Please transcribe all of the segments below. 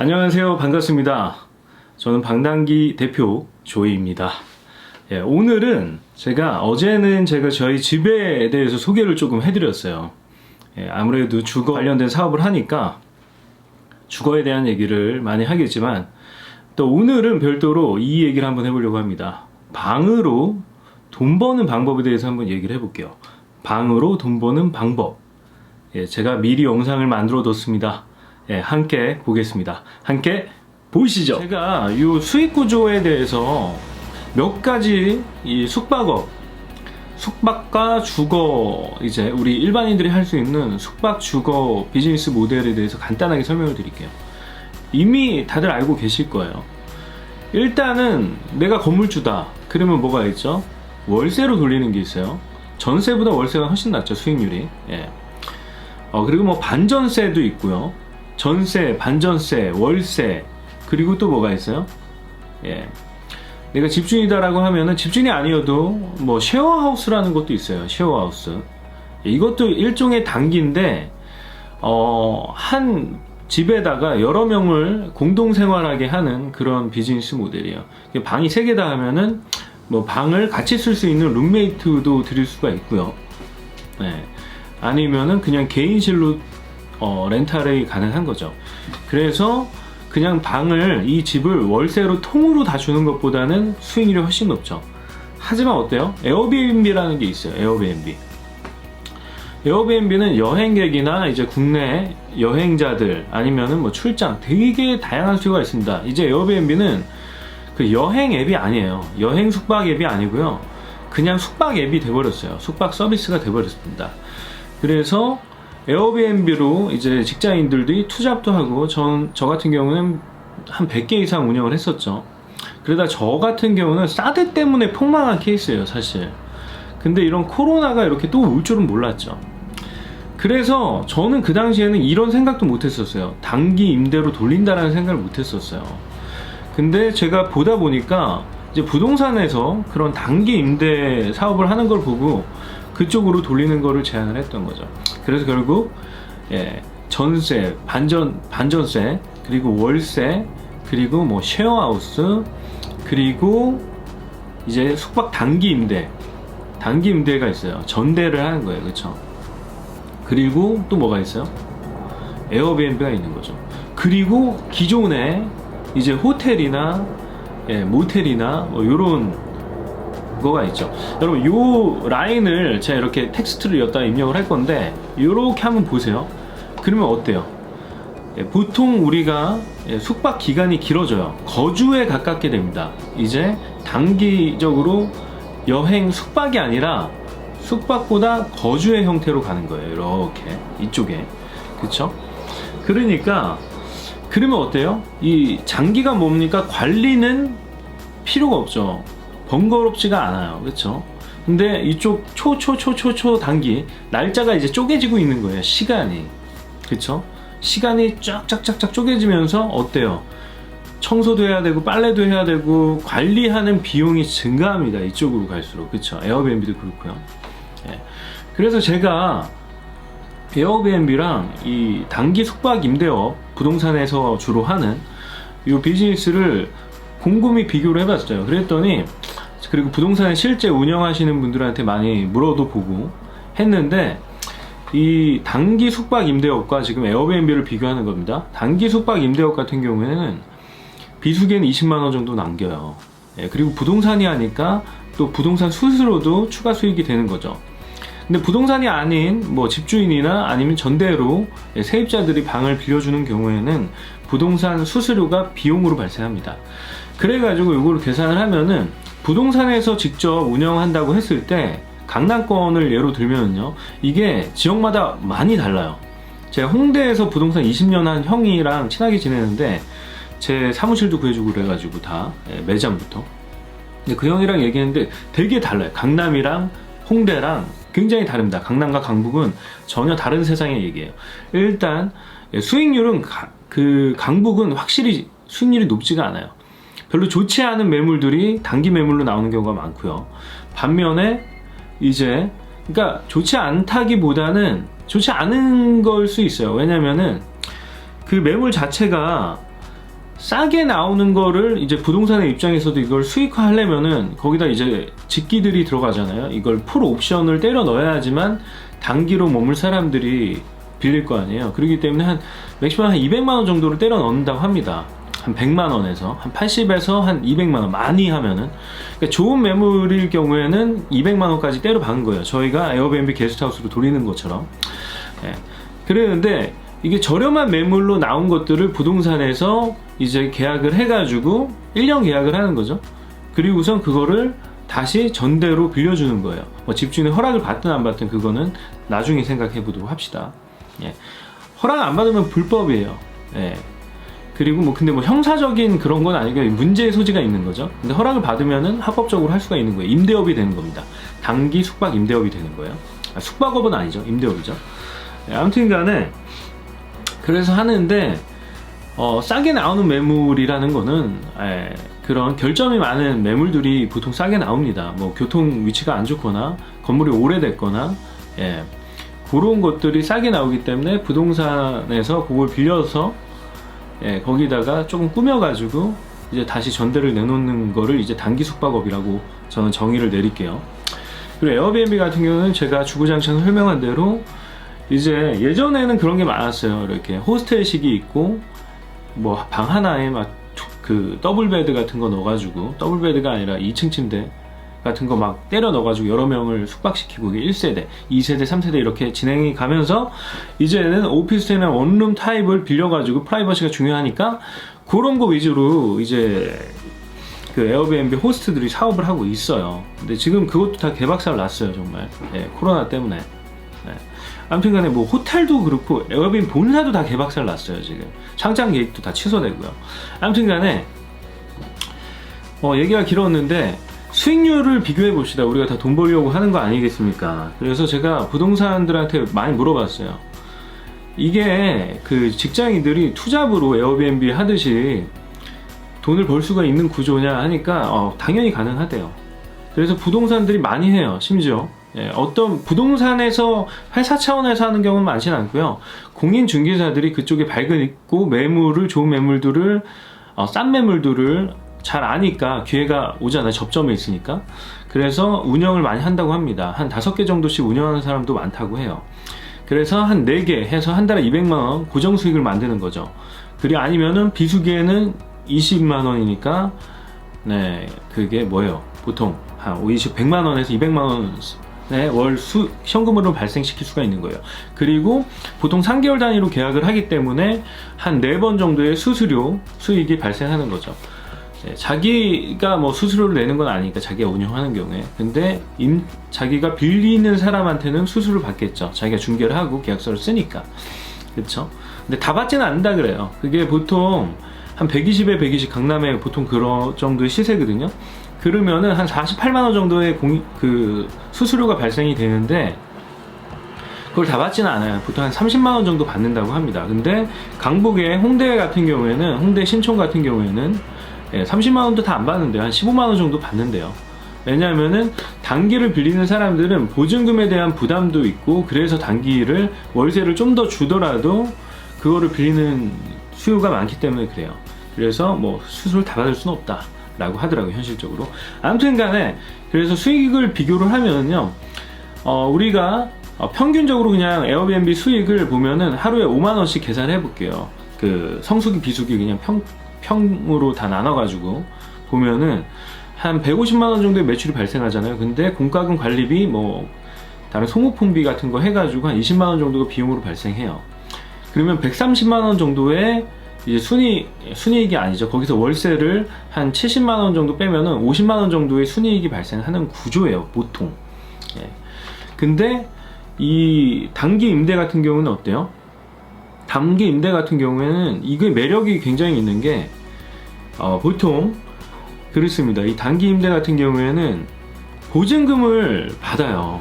안녕하세요. 반갑습니다. 저는 방단기 대표 조이입니다. 오늘은 어제는 제가 저희 집에 대해서 소개를 조금 해드렸어요. 아무래도 주거 관련된 사업을 하니까 주거에 대한 얘기를 많이 하겠지만 또 오늘은 별도로 이 얘기를 한번 해보려고 합니다. 방으로 돈 버는 방법에 대해서 한번 얘기를 해볼게요. 방으로 돈 버는 방법. 제가 미리 영상을 만들어 뒀습니다. 함께 보겠습니다. 함께 보시죠. 제가 이 수익 구조에 대해서 몇 가지 이 숙박과 주거, 이제 우리 일반인들이 할 수 있는 숙박 주거 비즈니스 모델에 대해서 간단하게 설명을 드릴게요. 이미 다들 알고 계실 거예요. 일단은 내가 건물주다. 그러면 뭐가 있죠? 월세로 돌리는 게 있어요. 전세보다 월세가 훨씬 낫죠, 수익률이. 그리고 뭐 반전세도 있고요. 전세, 반전세, 월세, 그리고 또 뭐가 있어요? 내가 집주인이다라고 하면은 집주인이 아니어도 뭐 쉐어하우스라는 것도 있어요. 쉐어하우스. 이것도 일종의 단기인데, 한 집에다가 여러 명을 공동 생활하게 하는 그런 비즈니스 모델이에요. 방이 3개다 하면은 뭐 방을 같이 쓸 수 있는 룸메이트도 드릴 수가 있고요. 아니면은 그냥 개인실로 렌탈이 가능한 거죠. 그래서 그냥 이 집을 월세로 통으로 다 주는 것보다는 수익률이 훨씬 높죠. 하지만 어때요? 에어비앤비라는 게 있어요. 에어비앤비는 여행객이나 이제 국내 여행자들 아니면은 뭐 출장 되게 다양한 수요가 있습니다. 이제 에어비앤비는 그 여행 앱이 아니에요. 여행 숙박 앱이 아니고요. 그냥 숙박 앱이 돼버렸어요. 숙박 서비스가 돼버렸습니다. 그래서 에어비앤비로 이제 직장인들이 투잡도 하고 저 같은 경우는 한 100개 이상 운영을 했었죠. 그러다 저 같은 경우는 사드 때문에 폭망한 케이스예요, 사실. 근데 이런 코로나가 이렇게 또 올 줄은 몰랐죠. 그래서 저는 그 당시에는 이런 생각도 못 했었어요. 단기 임대로 돌린다라는 생각을 못 했었어요. 근데 제가 보다 보니까 이제 부동산에서 그런 단기 임대 사업을 하는 걸 보고 그쪽으로 돌리는 거를 제안을 했던 거죠. 그래서 결국 전세, 반전세, 그리고 월세, 그리고 뭐 쉐어하우스, 그리고 이제 숙박 단기 임대가 있어요. 전대를 하는 거예요, 그렇죠? 그리고 또 뭐가 있어요? 에어비앤비가 있는 거죠. 그리고 기존에 이제 호텔이나 모텔이나 뭐 요런 거가 있죠. 여러분 요 라인을 제가 이렇게 텍스트를 여기다 입력을 할 건데 요렇게 한번 보세요. 그러면 어때요? 보통 우리가 숙박 기간이 길어져요. 거주에 가깝게 됩니다. 이제 단기적으로 여행 숙박이 아니라 숙박보다 거주의 형태로 가는 거예요. 이렇게 이쪽에, 그쵸? 그러니까 그러면 어때요? 이 장기가 뭡니까? 관리는 필요가 없죠. 번거롭지가 않아요. 그쵸? 근데 이쪽 초 단기 날짜가 이제 쪼개지고 있는 거예요. 시간이. 그쵸? 시간이 쫙쫙쫙쫙 쪼개지면서 어때요? 청소도 해야 되고 빨래도 해야 되고 관리하는 비용이 증가합니다. 이쪽으로 갈수록. 그쵸? 에어비앤비도 그렇고요. 그래서 제가 에어비앤비랑 이 단기 숙박 임대업 부동산에서 주로 하는 이 비즈니스를 곰곰이 비교를 해봤어요. 그랬더니 그리고 부동산을 실제 운영하시는 분들한테 많이 물어도 보고 했는데 이 단기 숙박 임대업과 지금 에어비앤비를 비교하는 겁니다. 단기 숙박 임대업 같은 경우에는 비수기에는 20만원 정도 남겨요. 그리고 부동산이 하니까 또 부동산 수수료도 추가 수익이 되는 거죠. 근데 부동산이 아닌 뭐 집주인이나 아니면 전대로 세입자들이 방을 빌려주는 경우에는 부동산 수수료가 비용으로 발생합니다. 그래가지고 이거를 계산을 하면은 부동산에서 직접 운영한다고 했을 때 강남권을 예로 들면요, 이게 지역마다 많이 달라요. 제가 홍대에서 부동산 20년 한 형이랑 친하게 지내는데 제 사무실도 구해주고 그래가지고 다 매장부터. 근데 그 형이랑 얘기했는데 되게 달라요. 강남이랑 홍대랑 굉장히 다릅니다. 강남과 강북은 전혀 다른 세상의 얘기예요. 일단 수익률은 강북은 확실히 수익률이 높지가 않아요. 별로 좋지 않은 매물들이 단기 매물로 나오는 경우가 많고요. 반면에 이제 그러니까 좋지 않다기보다는 좋지 않은 걸 수 있어요. 왜냐면은 그 매물 자체가 싸게 나오는 거를 이제 부동산의 입장에서도 이걸 수익화 하려면은 거기다 이제 직기들이 들어가잖아요. 이걸 풀 옵션을 때려 넣어야지만 단기로 머물 사람들이 빌릴 거 아니에요. 그렇기 때문에 한 맥시멈 한 200만 원 정도를 때려 넣는다고 합니다. 한 100만 원에서 한 80에서 한 200만 원 많이 하면은, 그러니까 좋은 매물일 경우에는 200만 원까지 때려 박은 거예요. 저희가 에어비앤비 게스트하우스로 돌리는 것처럼. 예. 그랬는데 이게 저렴한 매물로 나온 것들을 부동산에서 이제 계약을 해가지고 1년 계약을 하는 거죠. 그리고선 그거를 다시 전대로 빌려주는 거예요. 뭐 집주인의 허락을 받든 안 받든 그거는 나중에 생각해 보도록 합시다. 예. 허락 안 받으면 불법이에요. 예. 그리고 뭐 근데 뭐 형사적인 그런 건 아니고 문제의 소지가 있는 거죠. 근데 허락을 받으면은 합법적으로 할 수가 있는 거예요. 임대업이 되는 겁니다. 단기 숙박 임대업이 되는 거예요. 아, 숙박업은 아니죠. 임대업이죠. 예, 아무튼 간에 그래서 하는데 싸게 나오는 매물이라는 거는 그런 결점이 많은 매물들이 보통 싸게 나옵니다. 뭐 교통 위치가 안 좋거나 건물이 오래됐거나 그런 것들이 싸게 나오기 때문에 부동산에서 그걸 빌려서 거기다가 조금 꾸며가지고 이제 다시 전대를 내놓는 거를 이제 단기 숙박업이라고 저는 정의를 내릴게요. 그리고 에어비앤비 같은 경우는 제가 주구장창 설명한 대로 이제 예전에는 그런 게 많았어요. 이렇게 호스텔식이 있고 뭐 방 하나에 막 그 더블 베드 같은 거 넣어가지고, 더블 베드가 아니라 2층 침대 같은 거 막 때려 넣어가지고 여러 명을 숙박시키고 1세대, 2세대, 3세대 이렇게 진행이 가면서 이제는 오피스텔이나 원룸 타입을 빌려가지고 프라이버시가 중요하니까 그런 거 위주로 이제 그 에어비앤비 호스트들이 사업을 하고 있어요. 근데 지금 그것도 다 개박살 났어요, 정말. 코로나 때문에. 아무튼 간에 뭐 호텔도 그렇고 에어비앤비 본사도 다 개박살 났어요. 지금 상장 계획도 다 취소되고요. 아무튼 간에 얘기가 길었는데 수익률을 비교해 봅시다. 우리가 다 돈 벌려고 하는 거 아니겠습니까? 그래서 제가 부동산들한테 많이 물어봤어요. 이게 그 직장인들이 투잡으로 에어비앤비 하듯이 돈을 벌 수가 있는 구조냐 하니까 당연히 가능하대요. 그래서 부동산들이 많이 해요. 심지어 어떤 부동산에서 회사 차원에서 하는 경우는 많지는 않고요. 공인중개사들이 그쪽에 발견 있고 매물을, 좋은 매물들을, 싼 매물들을 잘 아니까 기회가 오잖아요. 접점에 있으니까. 그래서 운영을 많이 한다고 합니다. 한 5개 정도씩 운영하는 사람도 많다고 해요. 그래서 한 4개 해서 한 달에 200만원 고정 수익을 만드는 거죠. 그리고 아니면은 비수기에는 20만원이니까 그게 뭐예요? 보통 한 100만원에서 200만원 월 현금으로 발생시킬 수가 있는 거예요. 그리고 보통 3개월 단위로 계약을 하기 때문에 한 4번 정도의 수수료 수익이 발생하는 거죠. 자기가 뭐 수수료를 내는 건 아니니까, 자기가 운영하는 경우에. 근데 자기가 빌리는 사람한테는 수수료를 받겠죠. 자기가 중개를 하고 계약서를 쓰니까. 그렇죠? 근데 다 받지는 않는다 그래요. 그게 보통 한 120에 120 강남에 보통 그런 정도의 시세거든요. 그러면은 한 48만원 정도의 그 수수료가 발생이 되는데 그걸 다 받지는 않아요. 보통 한 30만원 정도 받는다고 합니다. 근데 강북의 홍대 같은 경우에는, 홍대 신촌 같은 경우에는 30만원도 다 안 받는데요. 한 15만원 정도 받는데요. 왜냐하면은 단기를 빌리는 사람들은 보증금에 대한 부담도 있고, 그래서 단기를 월세를 좀 더 주더라도 그거를 빌리는 수요가 많기 때문에 그래요. 그래서 뭐 수수료를 다 받을 수는 없다 라고 하더라고요, 현실적으로. 아무튼 간에 그래서 수익을 비교를 하면요, 우리가 평균적으로 그냥 에어비앤비 수익을 보면은 하루에 5만원씩 계산을 해볼게요. 그 성수기 비수기 그냥 평으로 다 나눠가지고 보면은 한 150만원 정도의 매출이 발생하잖아요. 근데 공과금 관리비, 뭐 다른 소모품비 같은 거 해가지고 한 20만원 정도가 비용으로 발생해요. 그러면 130만원 정도의 이제 순이익이 아니죠. 거기서 월세를 한 70만원 정도 빼면은 50만원 정도의 순이익이 발생하는 구조예요, 보통. 근데 이 단기 임대 같은 경우는 어때요? 단기 임대 같은 경우에는 이게 매력이 굉장히 있는 게, 보통 그렇습니다. 이 단기 임대 같은 경우에는 보증금을 받아요.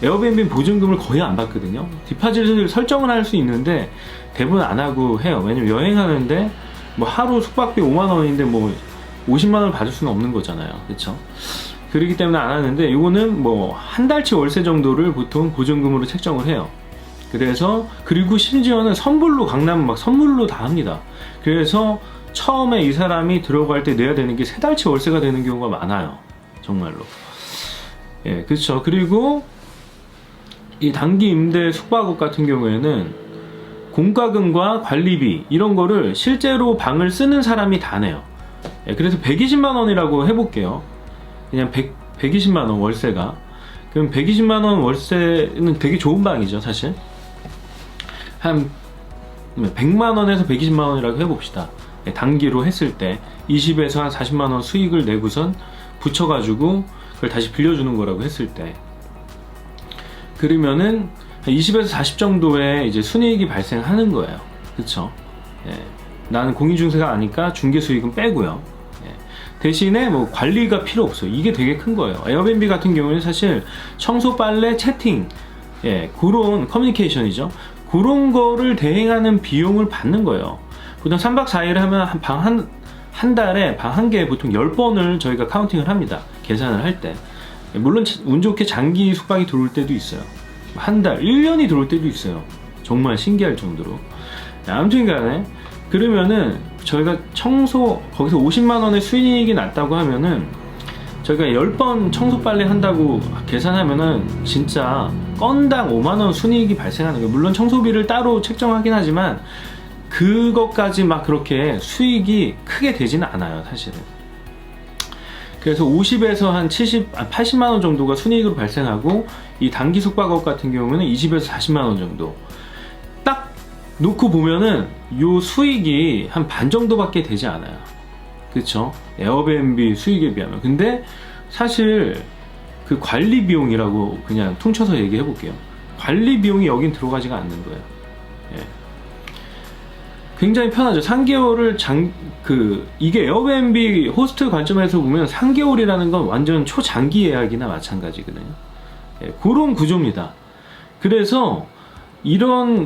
에어비앤비는 보증금을 거의 안 받거든요. 디파짓을 설정을 할 수 있는데 대부분 안 하고 해요. 왜냐면 여행하는데 뭐 하루 숙박비 5만원인데 뭐 50만원을 받을 수는 없는 거잖아요. 그쵸? 그렇기 때문에 안 하는데, 이거는 뭐 한 달치 월세 정도를 보통 보증금으로 책정을 해요. 그래서, 그리고 심지어는 선불로, 강남은 막 선불로 다 합니다. 그래서 처음에 이 사람이 들어갈 때 내야 되는 게 3달치 월세가 되는 경우가 많아요. 정말로. 예, 그렇죠. 그리고 이 단기 임대 숙박업 같은 경우에는 공과금과 관리비 이런 거를 실제로 방을 쓰는 사람이 다 내요. 예, 그래서 120만 원이라고 해볼게요. 그냥 120만 원 월세가. 그럼 120만 원 월세는 되게 좋은 방이죠, 사실. 한 100만 원에서 120만 원이라고 해봅시다. 예, 단기로 했을 때 20에서 한 40만 원 수익을 내고선 붙여가지고 그걸 다시 빌려주는 거라고 했을 때, 그러면은 한 20에서 40 정도의 이제 순이익이 발생하는 거예요. 그쵸? 예. 나는 공인중개사가 아니까 중개 수익은 빼고요. 예. 대신에 뭐 관리가 필요 없어요. 이게 되게 큰 거예요. 에어비앤비 같은 경우는 사실 청소, 빨래, 채팅, 예, 그런 커뮤니케이션이죠. 그런 거를 대행하는 비용을 받는 거예요. 보통 3박 4일 하면 한 달에 방 한 개에 보통 10번을 저희가 카운팅을 합니다. 계산을 할 때. 물론 운 좋게 장기 숙박이 들어올 때도 있어요. 한 달, 1년이 들어올 때도 있어요. 정말 신기할 정도로. 아무튼 간에 그러면은 저희가 청소 거기서 50만 원의 수익이 났다고 하면은 저희가 10번 청소 빨래 한다고 계산하면은 진짜 건당 5만 원 순이익이 발생하는 거예요. 물론 청소비를 따로 책정하긴 하지만 그것까지 막 그렇게 수익이 크게 되지는 않아요, 사실은. 그래서 50에서 한 80만 원 정도가 순이익으로 발생하고, 이 단기 숙박업 같은 경우는 20에서 40만 원 정도. 딱 놓고 보면은 요 수익이 한 반 정도밖에 되지 않아요. 그쵸? 에어비앤비 수익에 비하면. 근데 사실 그 관리 비용이라고 그냥 퉁쳐서 얘기해 볼게요. 관리 비용이 여긴 들어가지가 않는 거예요. 예. 굉장히 편하죠. 3개월을 이게 에어비앤비 호스트 관점에서 보면 3개월이라는 건 완전 초장기 예약이나 마찬가지거든요. 예, 그런 구조입니다. 그래서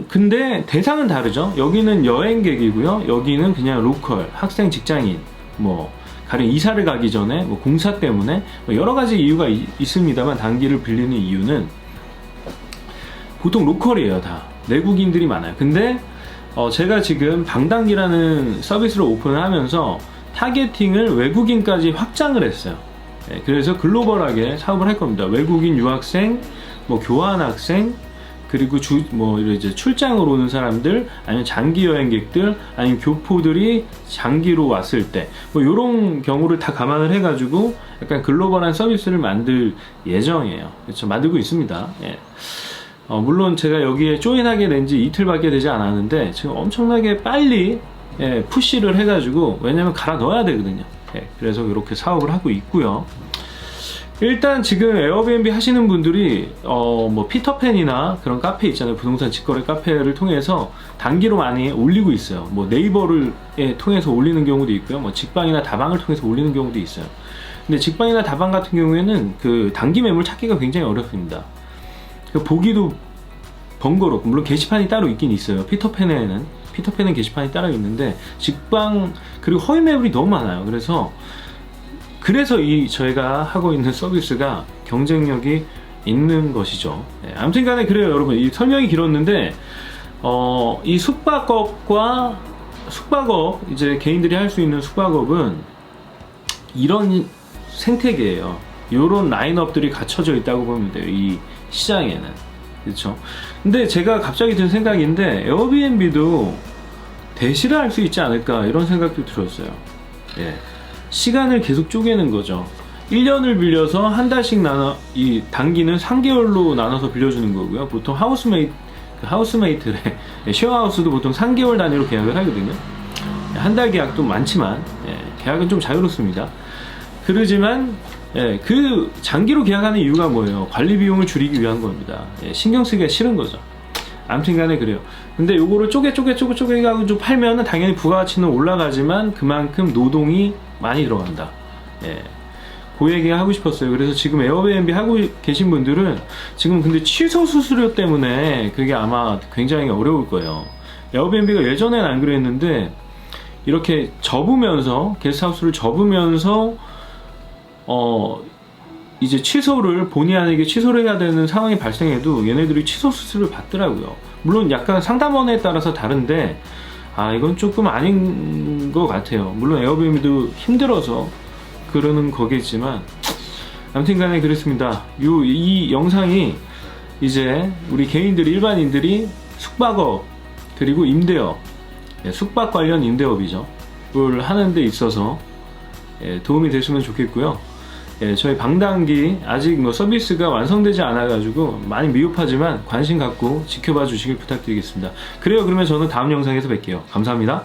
근데 대상은 다르죠. 여기는 여행객이고요. 여기는 그냥 로컬, 학생, 직장인, 뭐, 가령 이사를 가기 전에, 뭐 공사 때문에, 뭐 여러 가지 이유가 있습니다만, 단기를 빌리는 이유는 보통 로컬이에요, 다. 내국인들이 많아요. 근데 제가 지금 방단기라는 서비스를 오픈을 하면서 타겟팅을 외국인까지 확장을 했어요. 네, 그래서 글로벌하게 사업을 할 겁니다. 외국인 유학생, 뭐 교환학생, 그리고 이제 출장으로 오는 사람들, 아니면 장기 여행객들, 아니면 교포들이 장기로 왔을 때, 뭐 이런 경우를 다 감안을 해가지고 약간 글로벌한 서비스를 만들 예정이에요. 그렇죠? 만들고 있습니다. 예. 물론 제가 여기에 조인하게 된 지 이틀밖에 되지 않았는데 지금 엄청나게 빨리 푸시를 해가지고, 왜냐면 갈아 넣어야 되거든요. 그래서 이렇게 사업을 하고 있고요. 일단 지금 에어비앤비 하시는 분들이 뭐 피터팬이나 그런 카페 있잖아요. 부동산 직거래 카페를 통해서 단기로 많이 올리고 있어요. 뭐 네이버를 통해서 올리는 경우도 있고요. 뭐 직방이나 다방을 통해서 올리는 경우도 있어요. 근데 직방이나 다방 같은 경우에는 그 단기 매물 찾기가 굉장히 어렵습니다. 보기도 번거롭고, 물론 게시판이 따로 있긴 있어요. 피터팬은 게시판이 따로 있는데, 직방 그리고 허위 매물이 너무 많아요. 그래서 저희가 하고 있는 서비스가 경쟁력이 있는 것이죠. 네, 아무튼 간에 그래요, 여러분. 이 설명이 길었는데, 이 숙박업, 이제 개인들이 할 수 있는 숙박업은 이런 생태계예요. 이런 라인업들이 갖춰져 있다고 보면 돼요, 이 시장에는. 그렇죠? 근데 제가 갑자기 든 생각인데, 에어비앤비도 대시를 할 수 있지 않을까, 이런 생각도 들었어요. 예. 시간을 계속 쪼개는 거죠. 1년을 빌려서 한 달씩 이 단기는 3개월로 나눠서 빌려주는 거고요. 보통 하우스메이트래, 쉐어하우스도 보통 3개월 단위로 계약을 하거든요. 한 달 계약도 많지만, 계약은 좀 자유롭습니다. 그러지만, 그 장기로 계약하는 이유가 뭐예요? 관리 비용을 줄이기 위한 겁니다. 신경 쓰기가 싫은 거죠. 아무튼 간에 그래요. 근데 요거를 쪼개가지고 좀 팔면은 당연히 부가가치는 올라가지만 그만큼 노동이 많이 들어간다. 그 얘기 하고 싶었어요. 그래서 지금 에어비앤비 하고 계신 분들은 지금 근데 취소 수수료 때문에 그게 아마 굉장히 어려울 거예요. 에어비앤비가 예전엔 안 그랬는데, 이렇게 접으면서, 게스트하우스를 접으면서 이제 본의 아니게 취소를 해야 되는 상황이 발생해도 얘네들이 취소 수수료를 받더라고요. 물론 약간 상담원에 따라서 다른데, 이건 조금 아닌 그런 것 같아요. 물론 에어비앤비도 힘들어서 그러는 거겠지만 아무튼 간에 그렇습니다. 이 영상이 이제 우리 개인들이, 일반인들이 숙박업 그리고 임대업, 숙박 관련 임대업이죠, 를 하는 데 있어서 도움이 됐으면 좋겠고요. 저희 방당기 아직 뭐 서비스가 완성되지 않아 가지고 많이 미흡하지만 관심 갖고 지켜봐 주시길 부탁드리겠습니다. 그래요. 그러면 저는 다음 영상에서 뵐게요. 감사합니다.